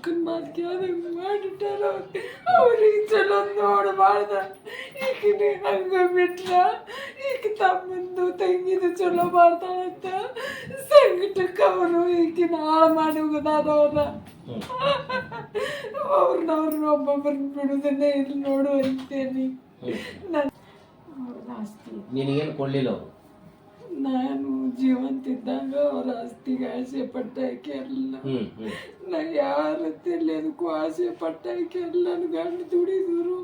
ಮಕ್ಕನ ಮಾತು ಕೇಳ್ದಂಗೆ ಮಾಡಿಟ್ಟಾರ ಅವ್ರಿಗೆ ಚಲೋ ನೋಡಬಾರ್ದ. ಈಗಿನ ಹಂಗೆ ಬಿಟ್ರ ಈಗ ತಮ್ಮಂದು ತಂಗಿದು ಚಲೋ ಮಾಡ್ತಾಳಂತ ಸಂಕಟಕ್ಕೆ ಅವರು ಈಗಿನ ಹಾಳು ಮಾಡಿ ಹೋಗೋದಾದವ್ರ. ಅವ್ರನ್ನ ಒಬ್ಬೊಬ್ಬರನ್ನ ಬಿಡುದನ್ನೇ ಇಲ್ಲಿ ನೋಡು ಅಂತೇನಿ. ಅವ್ರ ಆಸ್ತಿ ನಿನಗೇನು ಕೊಡಲಿಲ್ಲ ಅವರು? ನಾನು ಜೀವಂತಿದ್ದಾಗ ಅವ್ರ ಆಸ್ತಿಗೆ ಆಸೆ ಪಟ್ಟಾಕಿ ಎಲ್ಲ. ನಾ ಯಾರ ಅದಕ್ಕೂ ಆಸೆ ಪಟ್ಟಾಕಿ ಎಲ್ಲ ನನ್ನ ಗಂಡ ದುಡಿದ್ರು.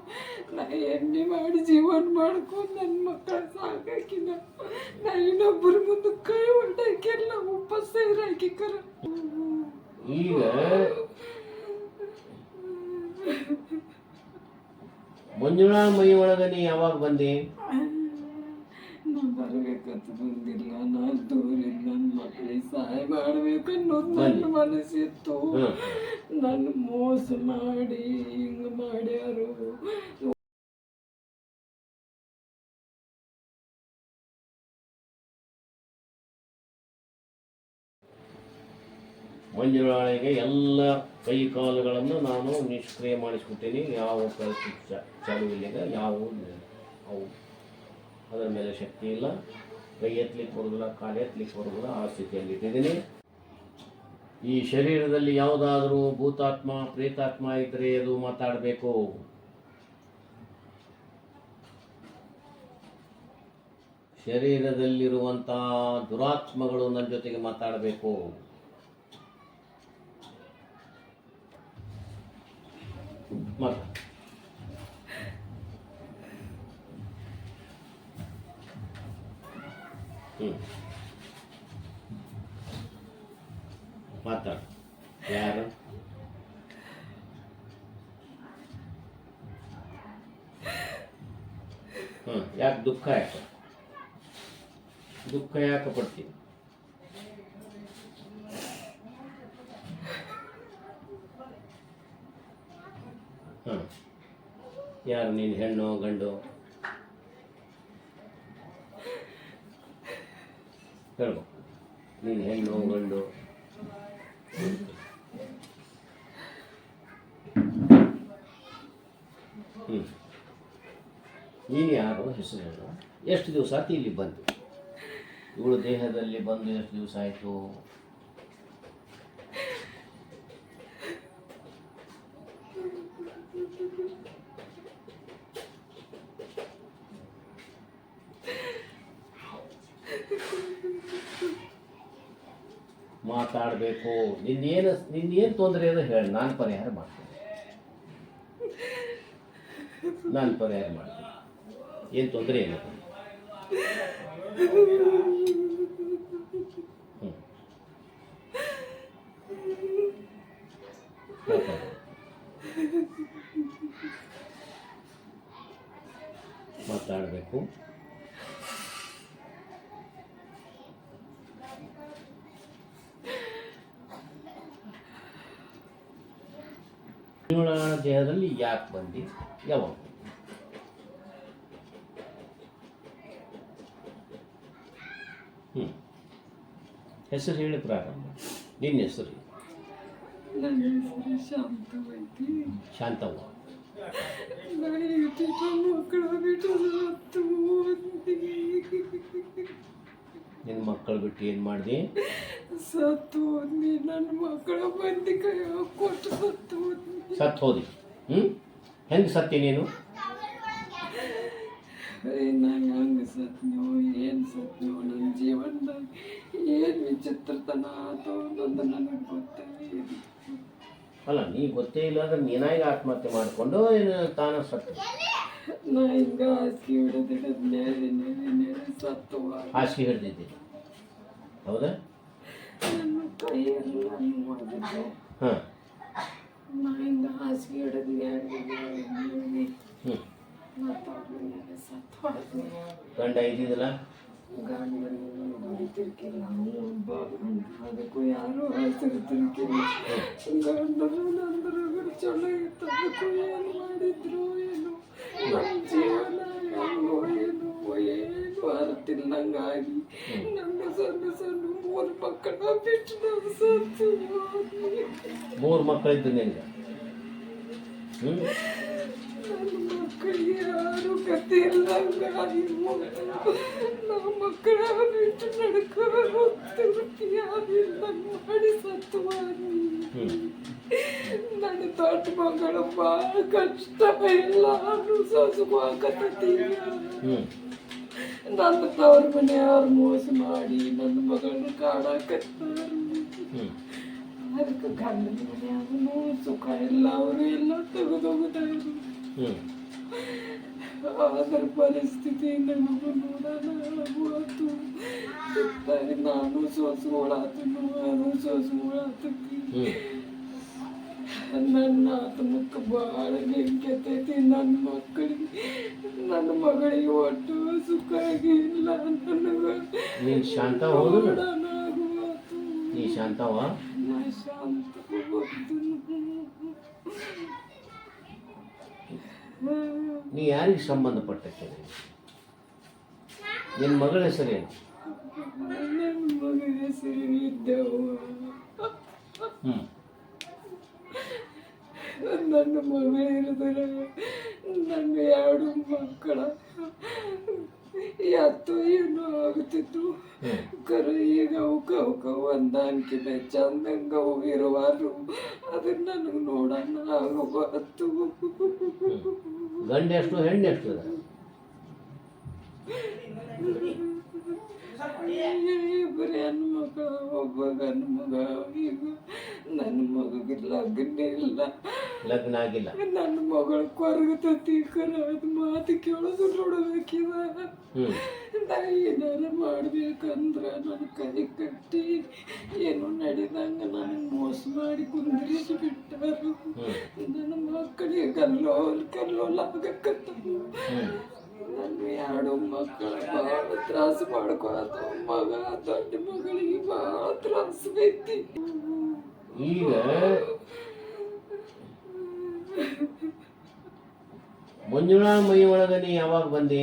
ನಾ ಎಣ್ಣೆ ಮಾಡಿ ಜೀವನ ಮಾಡ್ಕೊಂಡು ನನ್ನ ಮಕ್ಕಳ ಸಾಕಾಕಿನ. ನಾ ಇನ್ನೊಬ್ಬರ ಮುಂದೆ ಕೈ ಹೊಂಟಾಕಿ ಎಲ್ಲ ಉಪವಾಸ ಹಾಕಿಕರ. ಈಗ ಮಂಜುಳಾ ಮೈ ಒಳಗ ನೀ ಯಾವಾಗ ಬಂದಿ? ನಾ ಬರ್ಬೇಕಂತ ಬಂದಿಲ್ಲ. ನಾನು ದೂರಿಂದ ನನ್ನ ಮಕ್ಕಳಿಗೆ ಸಹಾಯ ಮಾಡ್ಬೇಕನ್ನೋದು ನನ್ನ ಮನಸ್ಸಿತ್ತು. ನನ್ನ ಮೋಸ ಮಾಡಿ ಹಿಂಗೆ ಮಾಡ್ಯಾರು. ಮಂಜುಳಾಳಿಗೆ ಎಲ್ಲ ಕೈ ಕಾಲುಗಳನ್ನು ನಾನು ನಿಷ್ಕ್ರಿಯ ಮಾಡಿಸ್ಬಿಟ್ಟೀನಿ. ಯಾವ ಚಾಲು ಇಲ್ಲಿಗ ಯಾವ ಅವು ಅದರ ಮೇಲೆ ಶಕ್ತಿ ಇಲ್ಲ. ಕೈ ಎತ್ತಲಿಕ್ಕೆ ಬರೋದಿಲ್ಲ, ಕಾಲು ಎತ್ತಲಿಕ್ಕೆ ಬರೋದಿಲ್ಲ. ಆ ಸ್ಥಿತಿಯಲ್ಲಿ ಇಟ್ಟಿದ್ದೀನಿ. ಈ ಶರೀರದಲ್ಲಿ ಯಾವುದಾದ್ರೂ ಭೂತಾತ್ಮ ಪ್ರೇತಾತ್ಮ ಇದ್ದರೆ ಅದು ಮಾತಾಡಬೇಕು. ಶರೀರದಲ್ಲಿರುವಂಥ ದುರಾತ್ಮಗಳು ನನ್ನ ಜೊತೆಗೆ ಮಾತಾಡಬೇಕು. ಮಾತಾಡು. ಯಾರು? ಯಾಕೆ ದುಃಖ? ಯಾಕೆ ದುಃಖ ಯಾಕೆ ಪಡ್ತೀನಿ? ಯಾರು ನೀನು? ಹೆಣ್ಣು ಗಂಡು? ಹೇಳ್ಬೇಕು. ನೀನು ಹೆಣ್ಣು ಗಂಡು? ನೀನು ಯಾರು? ಹೆಸರು ಹೇಳು. ಎಷ್ಟು ದಿವಸ ಆಯ್ತು ಇಲ್ಲಿ ಬಂದು? ಇವಳು ದೇಹದಲ್ಲಿ ಬಂದು ಎಷ್ಟು ದಿವಸ ಆಯಿತು? ಮಾತಾಡಬೇಕು. ನಿನ್ನೇನು ತೊಂದರೆ ಅದು ಹೇಳಿ, ನಾನು ಪರಿಹಾರ ಮಾಡ್ತೀನಿ. ಏನು ತೊಂದರೆ ಇಲ್ಲ. ಮಾತಾಡಬೇಕು. ಮಂಜುಳಾ ದೇಹದಲ್ಲಿ ಯಾಕೆ ಬಂದಿ? ಯಾವಾಗ? ಹೆಸರು ಹೇಳಿ ಪ್ರಾರಂಭ. ನಿನ್ನ ಹೆಸರು? ನನ್ನ ಹೆಸರು ಶಾಂತವೈತಿ. ಶಾಂತವ್ವ. ಮಕ್ಕಳು ಬಿಟ್ಟು ನಿನ್ನ ಮಕ್ಕಳು ಬಿಟ್ಟು ಏನು ಮಾಡಿದೆ? ಸತ್ತು ಹೋದ್ನಿ. ನನ್ನ ಮಕ್ಕಳ ಬಂದು ಕೈ ಕೊಟ್ಟು ಸತ್ತು ಹೋದಿ. ಹೆಂಗೆ ಸತ್ತಿ ನೀನು? ನಾ ಹೆಂಗೆ ಸತ್ನೋ ಏನು ಸತ್ನೋ, ನನ್ನ ಜೀವನದಾಗ ಏನು ವಿಚಿತ್ರತನ ಆತೋ ಅನ್ನೋದು ನನಗೆ ಗೊತ್ತೇ ಇಲ್ಲ. ಅಲ್ಲ, ನೀ ಗೊತ್ತೇ ಇಲ್ಲ ಅಂದ್ರೆ ನೀನಾಗಿ ಆತ್ಮಹತ್ಯೆ ಮಾಡಿಕೊಂಡು ತಾನ ಸತ್ತು? ನಾ ಹಿಂಗೆ ಹಾಸಿಗೆ ಹಿಡಿದಿದ್ದು ನೇರಿ ಸತ್ತು. ಹಾಸಿಗೆ ಹಿಡಿದಿದ್ದೀನಿ, ಹೌದಾ? ನನ್ನ ಕೈಯೆಲ್ಲ ಮಾಡಿದ್ದೆ. ನಾ ಹಿಂಗೆ ಹಾಸಿಗೆ ಹಿಡಿದು ಗಂಡ ಇದ್ದಿದ್ದಿಲ್ಲ? ಗಂಡ ತಿರ್ಕಿಲ್ಲ. ಅದಕ್ಕೂ ಯಾರು ಹೆಸರು ತಿರ್ಕಿಲ್ಲ. ಗಂಡರು ನಂದರು ಚಲೋ ಇತ್ತು. ಅದಕ್ಕೂ ಏನು ಮಾಡಿದ್ರು ಏನು ನಮ್ಮ ಜೀವನ ಹೆಂಗೋ ಏನು ಅರ್ತಿಲ್ಲಂಗಾಗಿ ನನ್ನ ಸಣ್ಣ ಮೂರು ಮಕ್ಕಳ ಬಿಟ್ಟು ನಾನು ಸತ್ತು ಹೋದ್ನಿ. 3 ಮಕ್ಕಳಿದ್ದು ನಿನಗೆ. ನನ್ನ ಮಕ್ಕಳಿಗೆ ಯಾರು ಕತೆ ಇಲ್ಲ. ನಾವು ಮಕ್ಕಳ ಬಿಟ್ಟು ನಡ್ಕೊಂಡು ಯಾರಿಲ್ಲ ಮಾಡಿ ಸತ್ತು ಹೋದ್ನಿ. ನನ್ನ ದೊಡ್ಡ ಮಗಳು ಭಾಳ ಕಷ್ಟ ಇಲ್ಲ ಅನುಸರಿಸುವಾಕತ್ತಿ. ನನ್ನ ತವ್ರ ಮನೆಯವ್ರು ಮೋಸ ಮಾಡಿ ನನ್ನ ಮಗಳನ್ನ ಕಾಡಾಕತ್ತಾರ. ಅದಕ್ಕೆ ಗಂಡನ ಮನೆಯಾಗೂ ಸುಖ ಇಲ್ಲ, ಅವರು ಎಲ್ಲ ತೆಗೆದೋಗ್ತಾರೆ. ಅದರ ಪರಿಸ್ಥಿತಿ ನನಗೂ ನೋಡೋಣ ಆಗುವತ್ತು. ನಾನು ಸೋಸ್ಕೊಳಾತನು, ಅದು ಸೋಸ್ಕೊಳಾತತಿ. ನನ್ನ ಆತ್ಮಕ್ಕೆ ಭಾಳ ಬೆಂಕೈತಿ. ನನ್ನ ಮಗಳಿಗೆ ಒಟ್ಟು ಸುಖ ಆಗಿಲ್ಲ. ನೀನು ಶಾಂತ ನೋಡೋಣ ಆಗುವತ್ತು. ನೀ ಶಾಂತವ? ನಾ ಶಾಂತ ನೀ ಯಾರಿಗೆ ಸಂಬಂಧಪಟ್ಟಕ್ಕೆ? ನಿನ್ನ ಮಗಳ ಹೆಸರೇನು? ನನ್ನ ಮಗಳ ಹೆಸರು ಇದ್ದವು. ನನ್ನ ಮಗಳಿರಿದ್ರೆ ನನ್ನ 2 ಮಕ್ಕಳ ಎತ್ತು ಏನೋ ಆಗುತ್ತಿತ್ತು. ಕರೆ ಈಗ ಅವಕ್ಕ ಹೊಂದಾಣಿಕೆ ಚಂದಂಗ ಇರುವರು. ಅದನ್ನ ನನಗೆ ನೋಡೋಣ ಆಗಬಾರದು. ಗಂಡ ಎಷ್ಟು ಹೆಣ್ಣು ಎಷ್ಟು? ಇಬ್ಬರು ಹೆಣ್ಮಕ್ಳು, ಒಬ್ಬ ಗಂಡು ಮಗ. ಈಗ ನನ್ನ ಮಗಗೆ ಲಗ್ನ ಇಲ್ಲ, ಲಗ್ನ ಆಗಿಲ್ಲ. ನನ್ನ ಮಗಳು ಕೊರಗತತಿ. ಕರ ಅದು ಮಾತು ಕೇಳೋದು ನೋಡಬೇಕಿದ. ನಾ ಏನಾರ ಮಾಡ್ಬೇಕಂದ್ರ ನನ್ನ ಕೈ ಕಟ್ಟಿ ಏನೋ ನಡೆದಂಗ ನನಗೆ ಮೋಸ ಮಾಡಿ ಕುಂದ್ರಿಸಿ ಬಿಟ್ಟಾರು. ನನ್ನ ಮಕ್ಕಳಿಗೆ ಕಲ್ಲೋಲ್ ಆಗಕತ್ತ. ನನ್ನ 2 ಮಕ್ಕಳ ಭಾಳ ತ್ರಾಸ ಮಾಡ್ಕೋತ. ಮಗ ದೊಡ್ಡ ಮಗಳಿಗೆ ಭಾಳ ತ್ರಾಸ ಐತಿ. ಈಗ ಮಂಜುಳಾ ಮೈ ಒಳಗ ನೀ ಯಾವಾಗ ಬಂದಿ?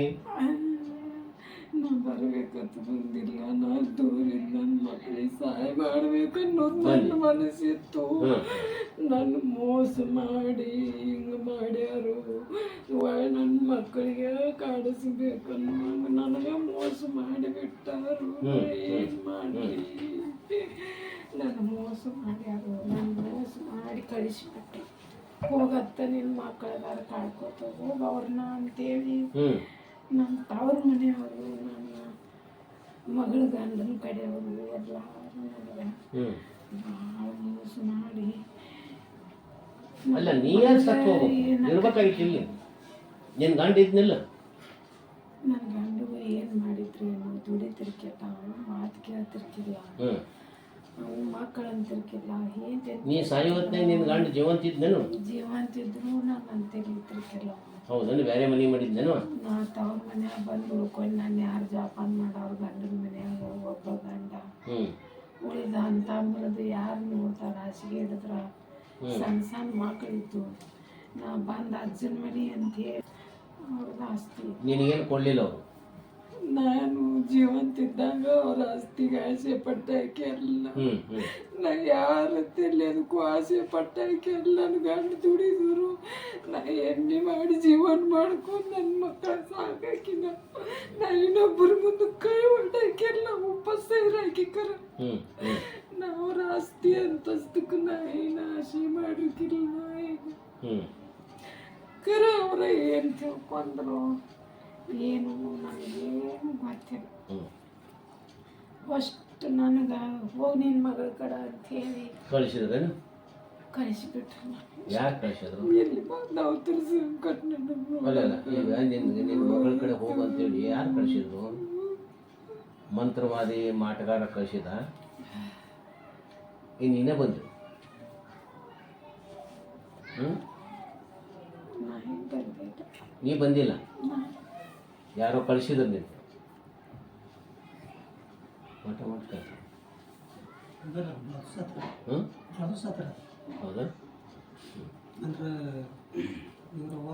ನಾ ಬರ್ಬೇಕಂತ ಬಂದಿಲ್ಲ. ನಾ ದೂರಿಂದ ನನ್ನ ಮಕ್ಕಳಿಗೆ ಸಹಾಯ ಮಾಡ್ಬೇಕನ್ನೋದು ನನ್ನ ಮನಸ್ಸಿತ್ತು. ನನ್ನ ಮೋಸ ಮಾಡಿ ಹಿಂಗೆ ಮಾಡ್ಯಾರು. ನನ್ನ ಮಕ್ಕಳಿಗೆ ಕಾಡಿಸ್ಬೇಕನ್ನೋ ನನಗೆ ಮೋಸ ಮಾಡಿಬಿಟ್ಟಾರು. ಏನು ಮಾಡಿ ನನ್ನ ಮೋಸ ಮಾಡ್ಯಾರು. ನನ್ನ ಮೋಸ ಮಾಡಿ ಕಳಿಸ್ಬಿಟ್ರು. ಹೋಗತ್ತ ನಿನ್ನ ಮಕ್ಕಳದಾರ ಕಾಡ್ಕೋತ ಹೋಗವ್ರನ್ನ ಅಂತೇಳಿ ನನ್ನ ತವ್ರ ಮನೆಯವರು, ನನ್ನ ಮಗಳ ಗಂಡನ ಕಡೆಯವರು ಎಲ್ಲರೂ ನನಗೆ ಭಾಳ ಮೋಸ ಮಾಡಿ. ಅಲ್ಲ, ನೀ ಯಾರು ಸತ್ತು ಇರ್ಬೇಕಾಗಿತ್ತಿಲ್ಲ? ನಿನ್ನ ಗಂಡ ಇದ್ನಿಲ್ಲ? ನನ್ನ ಗಂಡಿಗೂ ಏನು ಮಾಡಿದ್ರು ಏನೋ ದುಡಿತಿರ್ಕಿಲ್ಲ, ಮಾತು ಕೇಳ್ತಿರ್ಕಿಲ್ಲ, ಅವು ಮಕ್ಕಳಂತಿರ್ಕಿಲ್ಲ. ನೀ ಸಾಯುವತ್ನಾಗ ನಿನ್ನ ಗಂಡ ಜೀವಂತ ಇದ್ನೇನು? ಜೀವಂತಿದ್ರು ನಾನು ಅಂತಿರ್ಕಿಲ್ಲ. ಹೌದನ್ನು ಬೇರೆ ಮನೆ ಮಾಡಿದ್ನೇನು? ನಾ ತವ್ರ ಮನ್ಯಾಗ ಬಂದು ಉಳ್ಕೊಂಡು ನಾನು ಯಾರು ಜೋಪಾನ ಮಾಡೋರು? ಗಂಡನ ಮನ್ಯಾಗ ಒಬ್ಬ ಗಂಡ ಉಳಿದ ಅಂತ ಅಂಬರದು ಯಾರು ನೋಡ್ತಾರೆ? ಹಾಸಿಗೆ ಹಿಡಿದ್ರ ಸಣ್ಣ ಮಕ್ಕಳಿದ್ದು. ನಾ ಬಂದು ಅಜ್ಜನ ಮನೆ ಅಂತ ಹೇಳಿ ಅವ್ರದ್ದು ಆಸ್ತಿ ನಿನಗೇನು ಕೊಡಲಿಲ್ಲ ಅವರು? ನಾನು ಜೀವಂತಿದ್ದಾಗ ಅವ್ರ ಆಸ್ತಿಗೆ ಆಸೆ ಪಟ್ಟಾಕಿ ಎಲ್ಲ. ನಾ ಯಾರ ಅದಕ್ಕೂ ಆಸೆ ಪಟ್ಟಾಕಿ ಎಲ್ಲ. ನನ್ನ ಗಂಡ ದುಡಿದ್ರು. ನಾ ಎಣ್ಣೆ ಮಾಡಿ ಜೀವನ ಮಾಡ್ಕೊಂಡು ನನ್ನ ಮಕ್ಕಳ ಸಾಕಾಕಿನ. ನಾ ಇನ್ನೊಬ್ಬರ ಮುಂದೆ ಕೈ ಹೊಡ್ದಾಕಿಲ್ಲ, ಉಪವಾಸ ಇರಾಕಿಕರ. ನಾ ಅವ್ರ ಆಸ್ತಿ ಅಂತಸ್ತಕ್ಕೆ ನಾ ಏನು ಆಸೆ ಮಾಡಿರ್ಕಿಲ್ಲ. ಕರ ಅವ್ರ ಏನು ತಿಳ್ಕೊಂಡ್ರು ಏನು ನನಗೇನು ಗೊತ್ತಿಲ್ಲ. ಅಷ್ಟು ನನಗೆ ಹೋಗಿ ನಿನ್ನ ಮಗಳ ಕಡೆ ಅಂತೇಳಿ ಕಳಿಸಿದ್ರೇನು? ಕಳಿಸಿಬಿಟ್ರು. ಯಾರು ಕಳಿಸಿದ್ರು? ಎಲ್ಲಿ ನಾವು ತಿರ್ಸಿ ಕಟ್ ಅಲ್ಲ, ಈಗ ನಿನ್ನ ಮಗಳ ಕಡೆ ಹೋಗು ಅಂತೇಳಿ ಯಾರು ಕಳಿಸಿದ್ರು? ಮಂತ್ರವಾದಿ ಮಾಟಗಾರ ಕಳಿಸಿದ? ನೀನೇ ಬಂದು? ನೀ ಬಂದಿಲ್ಲ, ಯಾರೋ ಕಳಿಸಿದ್ರು ನೀನು? ಮಠ ಹೌದಾ? ಅಂದ್ರೆ ಇವ್ರವ್ವ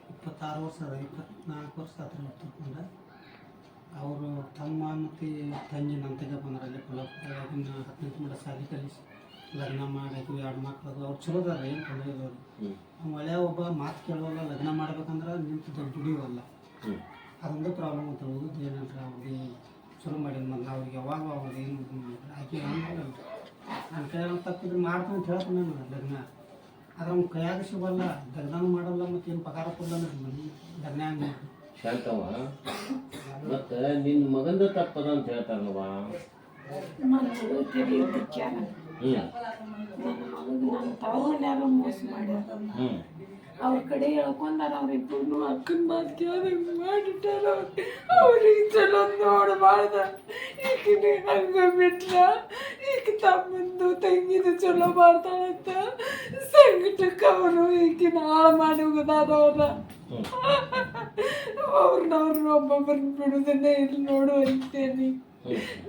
26 ವರ್ಷ ಅದ, 24 ವರ್ಷ ಆತ್ರ ತಿಳ್ಕೊಂಡ. ಅವರು ತಮ್ಮ ಮತ್ತು ತಂಗಿ ನನ್ನ ತೆಗೆ ಬಂದ್ರೆ ಅಲ್ಲಿ ಕೊಲ್ಲಾಪುರದಾಗಿನ 10ನೇ ಮಟ್ಟ ಸಾಲಿ ಕಲಿಸಿ ಲಗ್ನ ಮಾಡಾಕಿ 2 ಮಕ್ಕಳು ಅವ್ರು ಚಲೋ ಅದಾರ ಏನು ತೊಂದರೆ ಇದ್ದವ್ರು. ಒಳ್ಳೆಯ ಒಬ್ಬ ಮಾತು ಕೇಳುವಲ್ಲ, ಲಗ್ನ ಮಾಡ್ಬೇಕಂದ್ರೆ ನಿಂತು ದುಡಿಯೋಲ್ಲ. ಅದೊಂದು ಪ್ರಾಬ್ಲಮ್ ಅಂತ ಹೋಗುದು ಏನಂದ್ರೆ ಅವ್ರಿಗೆ ಶುರು ಮಾಡಿದ ಮೊದಲು ಅವ್ರಿಗೆ ಯಾವಾಗ ಅವ್ರಿಗೆ ಏನು ಆಕೆ ಅನ್ಕೊಳ್ಳಲ್ಲ. ನನ್ನ ಕೈಯಾಗ ತಪ್ಪಿದ್ರೆ ಮಾಡ್ತೀನಿ ಅಂತ ಹೇಳ್ತಾನೆ ನಾನು ಲಗ್ನ. ಆದ್ರೆ ಅವ್ನ ಕೈಯಾಗ ಸಿಗಲ್ಲ, ಲಗ್ನನೂ ಮಾಡಲ್ಲ, ಮತ್ತು ಏನು ಪಗಾರ ಕೊಡಲ್ಲ ಅಂದ್ರೆ ಲಗ್ನ ಹಂಗೆ ಮಾಡಿ ಶಾಂತವ್ವ, ಮತ್ತು ನಿನ್ನ ಮಗಂದು ತಪ್ಪದ ಅಂತ ಹೇಳ್ತಾರಲ್ವ? ನನ್ನ ಮಗಳು ತೆಗಿಲಿಕ್ಕ್ಯಾರ ನನ್ನ ಮಗಗೆ ನನ್ನ ತವರನ್ಯಾಗ ಮೋಸ ಮಾಡ್ಯಾರ. ಅವ್ರ ಕಡೆ ಹೇಳ್ಕೊಂಡಾರ, ಅವ್ರಿಬ್ರು ಅಕ್ಕನ ಮಾತು ಕೇಳಂಗೆ ಮಾಡಿಟ್ಟಾರ. ಅವ್ರಿಗೆ ಚಲೋ ನೋಡಬಾರ್ದ, ಈಗಿನ ಹಂಗ ಬಿಟ್ಲ, ಈಗ ತಮ್ಮಂದು ತಂಗಿದು ಚಲೋ ಮಾಡ್ತಾಳಂತ ಸಂಕಟಕ್ಕೆ ಅವರು ಈಗಿನ ಹಾಳು ಮಾಡಿ ಹೋಗದಾರ. ಅವ್ರನ್ನ ಒಬ್ಬೊಬ್ಬರನ್ನ ಬಿಡುದನ್ನೇ ಇಲ್ಲಿ ನೋಡು ಅಂತೇನಿ.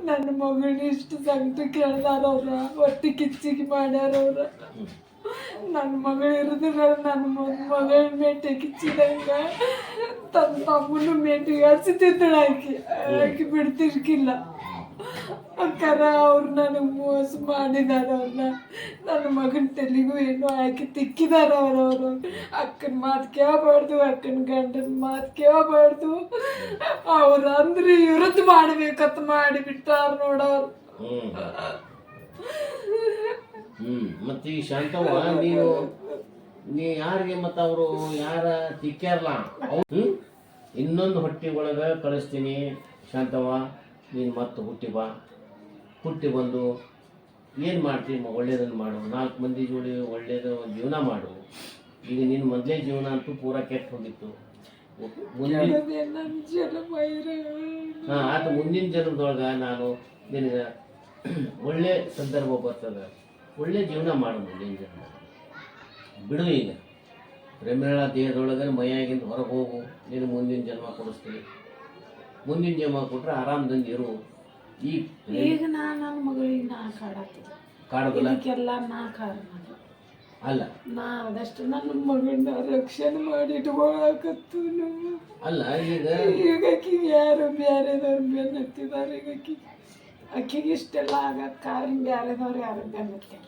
ನನ್ನ ಮಗಳನ್ನ ಇಷ್ಟು ಸಂಕಟ ಕೇಳ್ದಾರ ಅವ್ರ, ಹೊಟ್ಟೆ ಕಿಚ್ಚಿಗೆ ಮಾಡ್ಯಾರ ಅವ್ರ. ನನ್ನ ಮಗಳು ಇರೋದ್ರ ನನ್ನ ಮಗಳ ಮೇಟೆ ಕಿಚ್ಚಿದಂಗ ತನ್ನ ತಮ್ಮನ ಮೇಟಿಗೆ ಹಚ್ಚಿತಿದ್ದಳು. ಆಕಿ ಬಿಡ್ತಿರ್ಕಿಲ್ಲ. ಅಕ್ಕಾರ ಅವ್ರು ನನಗೆ ಮೋಸ ಮಾಡಿದಾರ. ಅವ್ರನ್ನ ನನ್ನ ಮಗನ ತಲೆಗೂ ಏನೋ ಹಾಕಿ ತಿಕ್ಕಿದಾರ ಅವ್ರವರು. ಅಕ್ಕನ ಮಾತು ಕೇಳಬಾರ್ದು, ಅಕ್ಕನ ಗಂಡನ ಮಾತು ಕೇಳಬಾರ್ದು. ಅವ್ರು ಅಂದ್ರೆ ವಿರುದ್ಧ ಮಾಡ್ಬೇಕಂತ ಮಾಡಿಬಿಟ್ಟಾರ ನೋಡವ್ರು. ಮತ್ತು ಈ ಶಾಂತವ್ವ, ನೀ ಯಾರಿಗೆ ಮತ್ತು ಅವರು ಯಾರ ತಿಕ್ಕ್ಯಾರಲ್ಲ ಇನ್ನೊಂದು ಹೊಟ್ಟೆ ಒಳಗೆ ಕಳಿಸ್ತೀನಿ ಶಾಂತವ್ವ. ನೀನು ಮತ್ತೆ ಹುಟ್ಟಿ ಬಂದು ಏನು ಮಾಡ್ತೀನಿ, ಒಳ್ಳೇದನ್ನು ಮಾಡು, 4 ಮಂದಿ ಜೋಡಿ ಒಳ್ಳೇದು ಜೀವನ ಮಾಡು. ಈಗ ನಿನ್ನ ಮೊದಲೇ ಜೀವನ ಅಂತೂ ಪೂರ ಕೆಟ್ಟು ಹೋಗಿತ್ತು. ಆತ ಮುಂದಿನ ಜನ್ಮದೊಳಗೆ ನಾನು ನಿನಗೆ ಒಳ್ಳೆ ಸಂದರ್ಭ ಬರ್ತದೆ, ಒಳ್ಳೆ ಜೀವನ ಮಾಡು. ಮುಂದಿನ ಜನ್ಮ ಬಿಡು. ಈಗ ಪ್ರೇಮೇಳ ದೇಹದೊಳಗೆ ಮೈಯಾಗಿಂದ ಹೊರಗೆ ಹೋಗು. ನೀನು ಮುಂದಿನ ಜನ್ಮ ಕೊಡಿಸ್ತೀನಿ. ಮುಂದಿನ ಜನ್ಮ ಕೊಟ್ರೆ ಆರಾಮದಿಂದ ಇರು. ಈಗ ನನ್ನ ಮಗಳಿಗೆ ನಾ ಕಾಡೋದಿಲ್ಲ ನಾ ಅಲ್ಲ, ನಾ ಆದಷ್ಟು ನನ್ನ ಮಗಳನ್ನ ರಕ್ಷಣೆ ಮಾಡಿ ಇಟ್ಕೊಳಕತ್ತು. ಅಲ್ಲ ಈಗ ಆಕಿಗೆ ಯಾರು ಬ್ಯಾರೆದವ್ರು ಬೆನ್ನ ಹತ್ತಿದಾರೆ. ಈಗ ಆಕಿಗೆ ಇಷ್ಟೆಲ್ಲ ಆಗಕ್ಕೆ ಕಾರಣ ಬ್ಯಾರೆದವ್ರು ಯಾರು ಬೆನ್ನ ಹತ್ಯಾರ,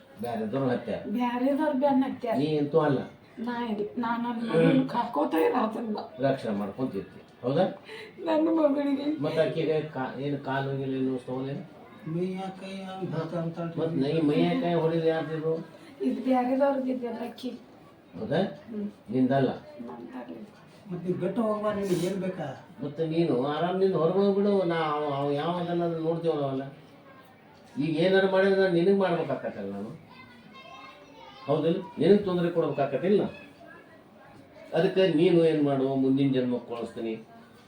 ಬ್ಯಾರೆದವ್ರು ಬೆನ್ನ ಹತ್ಯಾರ. ನೀ ಅಂತೂ ಅಲ್ಲ. ನಾ ಇಲ್ಲ, ನಾನು ನನ್ನ ಮಗಳನ್ನ ಕಾಕೋತ ಇರೋದನ್ನ ರಕ್ಷಣೆ ಮಾಡ್ಕೊಂತಿರ್ತಿ. ಹೌದಾ? ನನ್ನ ಮಗಳಿಗೆ ಮತ್ತೆ ಆಕೆಗೆ ಏನು ಕಾಲು ಏನು ತಗೊಂಡೇನು ಮೈಯಾಕೈ ಮತ್ತು ಮೈಯಾಕಾಯಿ ಹೊಡಿದು ಯಾರ್ದಿದ್ರು? ಇದು ಬ್ಯಾರೆದವ್ರದ್ದು ಇದೆಲ್ಲ ಅಕ್ಕಿ. ಹೌದಾ? ನಿಂದಲ್ಲ. ಮತ್ತು ನೀವು ಬೆಟ್ಟ ಹೋಗ್ಬಾರ, ನಿಮಗೆ ಏನು ಬೇಕಾ? ಮತ್ತು ನೀನು ಆರಾಮದಿಂದ ಹೊರಗೆ ಹೋಗ್ಬಿಡು. ಅವು ಯಾವ ಅದನ್ನು ನೋಡ್ತೀವ ನಾವಲ್ಲ. ಈಗ ಏನಾರು ಮಾಡಿದ್ರೆ ನಿನಗೆ ಮಾಡ್ಬೇಕಾಕತ್ತಲ್ಲ ನಾನು. ಹೌದಿಲ್ಲ? ನಿನಗೆ ತೊಂದರೆ ಕೊಡ್ಬೇಕಾಕತ್ತಿಲ್ಲ. ಅದಕ್ಕೆ ನೀನು ಏನು ಮಾಡು, ಮುಂದಿನ ಜನ್ಮಕ್ಕೆ ಕಳಿಸ್ತೀನಿ.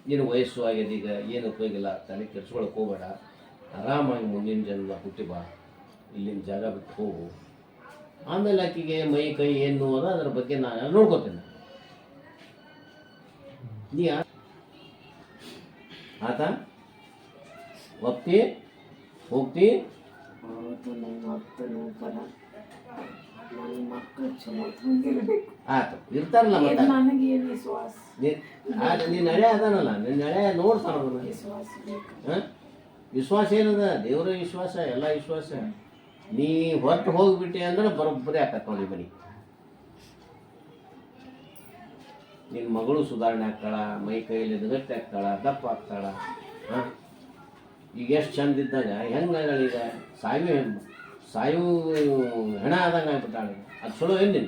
ನೀನು ವಯಸ್ಸು ಆಗ್ಯದ, ಈಗ ಏನು ಉಪಯೋಗಿಲ್ಲ, ತಲೆ ಕೆಡ್ಸ್ಕೊಳಕ್ಕೆ ಹೋಗಬೇಡ. ಆರಾಮಾಗಿ ಮುಂದಿನ ಜನ್ಮ ಹುಟ್ಟಿ ಬಾ, ಇಲ್ಲಿನ ಜಾಗ ಬಿಟ್ಟು ಹೋಗು. ಆಮೇಲೆ ಆಕೆಗೆ ಮೈ ಕೈ ಏನು ಅದ ಅದ್ರ ಬಗ್ಗೆ ನಾನು ನೋಡ್ಕೋತೇನೆ. ನೀ ಆತ ಒಪ್ತಿ ಹೋಗ್ತಿ? ಆಯ್ತು, ಇರ್ತಾರಲ್ಲ ಮತ್ತೆ. ನನಗೇನು ವಿಶ್ವಾಸ, ನಿನ್ನ ಹಳೆ ಅದಾನಲ್ಲ, ನಿನ್ನ ಹಳೆ ನೋಡ್ತಾನ. ವಿಶ್ವಾಸ ಏನದ? ದೇವರ ವಿಶ್ವಾಸ, ಎಲ್ಲ ವಿಶ್ವಾಸ. ನೀ ಹೊರಟು ಹೋಗ್ಬಿಟ್ಟೆ ಅಂದ್ರೆ ಬರೋಬ್ಬರಿ ಆಕತ್ ನೋಡಿ ಮನೆ. ನಿನ್ನ ಮಗಳು ಸುಧಾರಣೆ ಆಗ್ತಾಳ, ಮೈ ಕೈಯಲ್ಲಿ ಗಟ್ಟಿ ಆಗ್ತಾಳ, ದಪ್ಪ ಆಗ್ತಾಳ. ಈಗ ಎಷ್ಟು ಚಂದ ಇದ್ದಾಗ ಹೆಂಗಾಗ ಈಗ ಸಾಯು ಹೆಣ ಆದಂಗೆ ಆಗ್ಬಿಟ್ಟಾಳೆ. ಅದು ಚಲೋ ಏನು?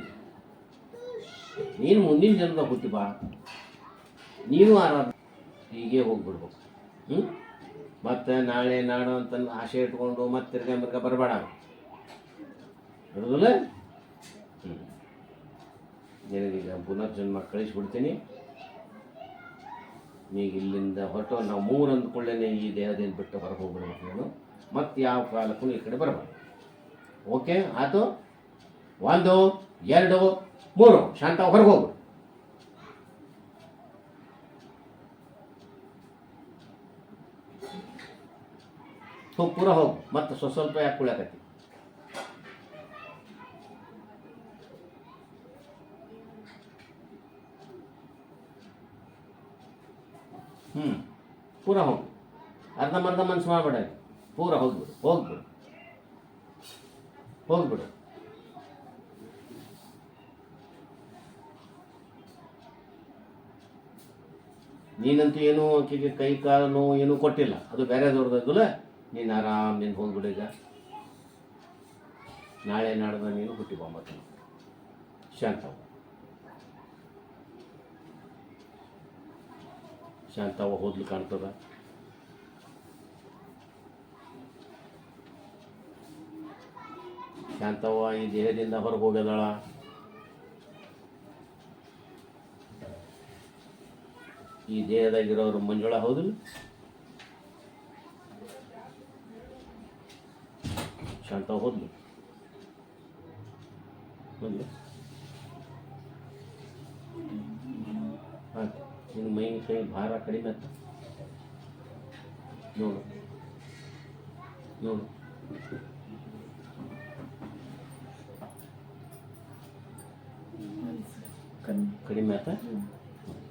ನೀನು ಮುಂದಿನ ಜನ್ಮದಾಗ ಹುಟ್ಟಿ ಬಾ, ನೀನು ಆರಾಮ ಹೀಗೆ ಹೋಗ್ಬಿಡ್ಬೇಕು. ಮತ್ತು ನಾಳೆ ನಾಡು ಅಂತ ಆಸೆ ಇಟ್ಕೊಂಡು ಮತ್ತೆ ತಿರ್ಗ ಬರಬೇಡ, ಹಿಡಿದಿಲ್ಲ? ನಿನಗೀಗ ಪುನರ್ಜನ್ಮ ಕಳಿಸ್ಬಿಡ್ತೀನಿ. ಈಗ ಇಲ್ಲಿಂದ ಹೊರಟು ನಾವು 3 ಅಂದ್ಕೊಳ್ಳೇನೆ ಈ ದೇಹದಿಂದ ಬಿಟ್ಟು ಹೊರಗೆ ಹೋಗ್ಬಿಡ್ಬೇಕು. ನಾನು ಮತ್ತೆ ಯಾವ ಕಾಲಕ್ಕೂ ಈ ಕಡೆ ಬರಬಾರ್ದು. ಓಕೆ? ಆಯ್ತು? 1 2 3 ಶಾಂತ ಹೊರಗೆ ಹೋಗು. ಹೋಗಿ ಪೂರ ಹೋಗು. ಮತ್ತೆ ಸ್ವಲ್ಪ ಯಾಕೆ ಕುಳಿಯಾಕತ್ತಿ? ಪೂರ ಹೋಗು. ಅರ್ಧಂಬರ್ಧ ಮನ್ಸು ಮಾಡಬೇಡ, ಪೂರ ಹೋಗ್ಬಿಡು ಹೋಗ್ಬಿಡು ಹೋಗ್ಬಿಡು. ನೀನಂತೂ ಏನೂ ಆಕೆಗೆ ಕೈ ಕಾಲು ನೋವು ಏನೂ ಕೊಟ್ಟಿಲ್ಲ, ಅದು ಬೇರೆದವ್ರದ್ದಲ್ಲ. ನೀನು ಆರಾಮ್ ನೀನು ಹೋಗ್ಬಿಡು. ಈಗ ನಾಳೆ ನಾಡ್ದ ನೀನು ಹುಟ್ಟಿ ಬಂಬತ್ತು ಶಾಂತವ ಹೋದ್ಲು ಕಾಣ್ತದ. ಶಾಂತವ್ವ ಈ ದೇಹದಿಂದ ಹೊರಗೆ ಹೋಗದಾಳ. ಈ ದೇಹದಾಗಿರೋರು ಮಂಜುಳ ಹೌದಿಲ್ಲ? ಶಾಂತವ್ವ ಹೋದ್ಲು ಆಯ್ತು. ನಿನ್ನ ಮೈ ಕೈ ಭಾರ ಕಡಿಮೆ ಆಯ್ತು. ನೋಡು ನೋಡು, ಕಡಿಮೆ ಆಯ್ತಾ?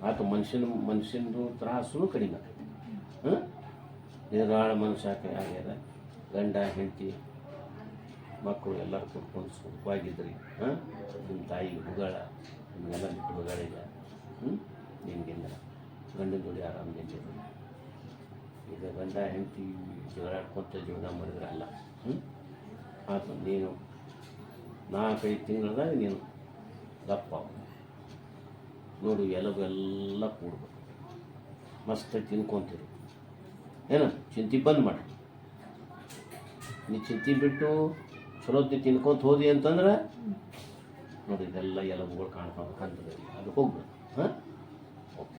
ಆಯ್ತು. ಮನುಷ್ಯನದು ತ್ರಾಸು ಕಡಿಮೆ ಆಯ್ತು. ಹಾಂ, ನಿರಾಳ ಮನುಷ್ಯ ಆಗ್ಯದ. ಗಂಡ ಹೆಂಡತಿ ಮಕ್ಕಳು ಎಲ್ಲರೂ ಕುಟ್ಕೊಂಡು ಸುಖವಾಗಿದ್ರಿ. ಹಾಂ, ನಿಮ್ಮ ತಾಯಿ ಹುಗಳ ನಿಮಗೆಲ್ಲ ಬಿಟ್ಟು ಹುಗಳಿಲ್ಲ. ನಿಮಗಿಂದ ಗಂಡನ ಜೋಡಿ ಆರಾಮ ನಿಂತಿದ್ರು. ಈಗ ಗಂಡ ಹೆಂಡತಿ ಜಗಳಾಡ್ಕೊಂತ ಜೀವನ ಮಾಡಿದ್ರೆ ಅಲ್ಲ. ಆಯ್ತು. ನೀನು 4-5 ತಿಂಗಳದಾಗ ನೀನು ದಪ್ಪ ನೋಡು, ಎಲ್ಲ ಕೂಡ್ಬೇಕು, ಮಸ್ತ್ ತಿನ್ಕೊಂತೀರಿ. ಏನು ಚಿಂತೆ ಬಂದ್ ಮಾಡಿ. ನೀ ಚಿಂತೆ ಬಿಟ್ಟು ಚಲೋತ್ತಿ ತಿನ್ಕೊಂತ ಹೋದಿ ಅಂತಂದ್ರೆ ನೋಡಿ, ಇದೆಲ್ಲ ಎಲಬುಗಳು ಕಾಣ್ಕೊಂಡು ಅದು ಹೋಗ್ಬೇಕು. ಹಾಂ,